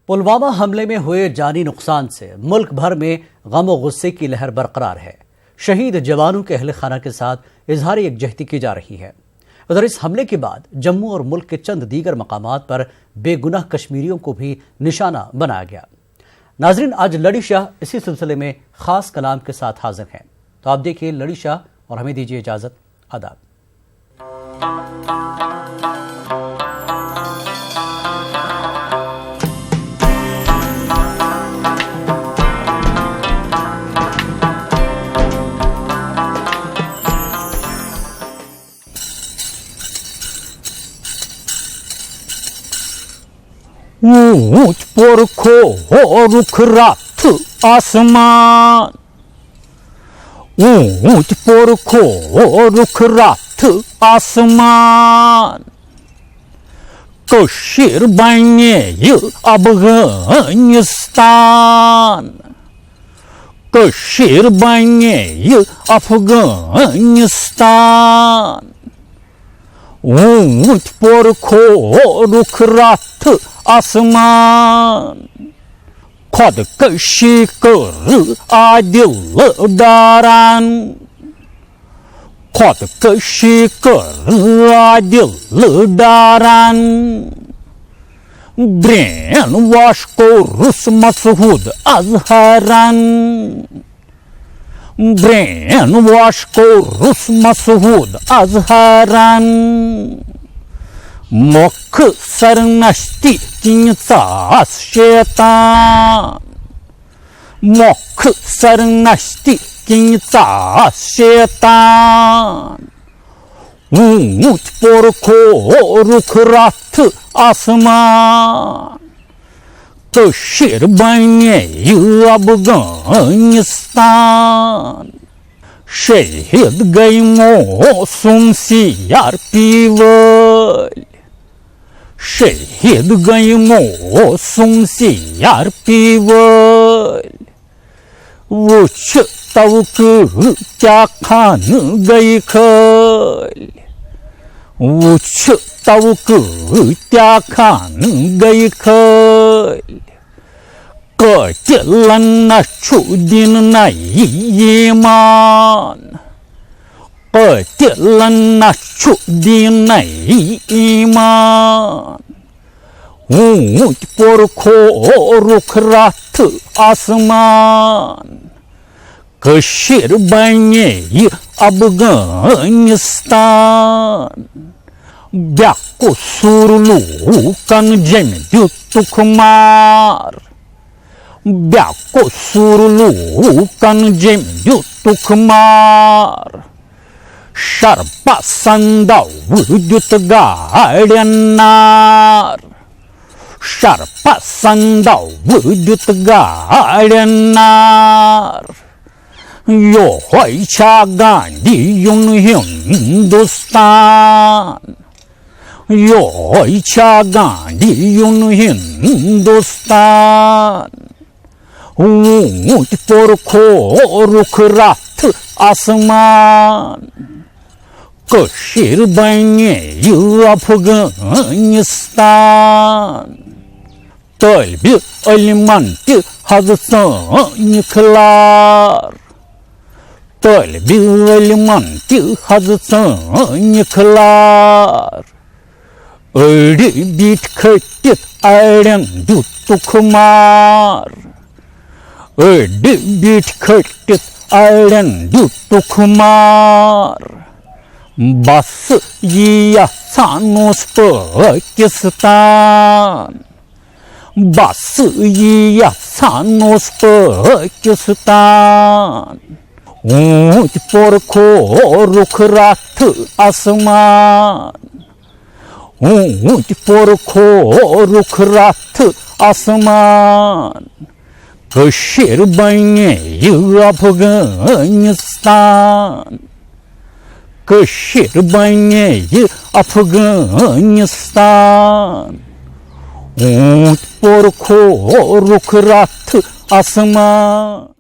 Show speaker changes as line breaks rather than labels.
पुलवामा हमले में हुए जानी नुकसान से मुल्क भर में गम और गुस्से की लहर बरकरार है। शहीद जवानों के अहल खाना के साथ इजहार यकजहती की जा रही है। उधर इस हमले के बाद जम्मू और मुल्क के चंद दीगर मकामात पर बेगुनाह कश्मीरियों को भी निशाना बनाया गया। नाजरीन, आज लड़ी शाह इसी सिलसिले में खास कलाम के साथ हाजिर हैं, तो आप देखिए लड़ी शाह और हमें दीजिए इजाजत। आदाब।
ऊंच पर खो रुख रात आसमान, ऊंच पर खो रुख रात आसमान, कशीर बने अफगानिस्तान, कशीर बने अफगानिस्तान, ऊंच पर खो रुख रात आसमान, खुदकशी कर आदिल दारान, खुदकशी कर आदिल दारान, ब्रेन वॉश को रुस मसूद अजहरान, ब्रेन वॉश को रुस मसूद अजहरान, मुख सरनश्ती किंचास शैतान, मुख सरनश्ती किंचास शैतान, ऊंच पर खो रुख रात आसमान, कशीर बने अफगानिस्तान, शहीद गई मौसम सीआरपी वाली, शहीद गई मौसम सीआरपी वाली, वुछ तवक क्या खान गई खल, वुछ तवक क्या खान गई खल, कतिलन नछु दिन नहीं ईमान, कतिलन नछु दिन नहीं ईमान, ऊंच पर खो रुख रात आसमान, कशीर बने अफगानिस्तान, ब्याको सुरलू कन जन दुख मार, ब्याको सुरलू कन जन दुख मार, शर्पा संदाव विद्युत गाड्यांनार, शर्पा संदाव विद्युत गाड्यांनार, यो व्हायच्या गांधीयून हिंदुस्तान, यो व्हायच्या गांधीयून हिंदुस्तान, ऊंच पर खो रुख रात आसमान, कशीर बने अफगानिस्तान, तलब अलमंत हजसन खलार, तलब अलमंत हजसन खलार, अड़ी बीट खटित अड़न दुख मार, अड़ी बीट खटित अड़न दुख मार, बस ये सानोस पाकिस्तान, बस ये सानोस पाकिस्तान, ऊंच पर खो रुख रात आसमान, ऊंच पर खो रुख रात आसमान, कशीर बने अफगानिस्तान, कशीर बने अफगानिस्तान, ऊंच पर खो रुख रात आसमान।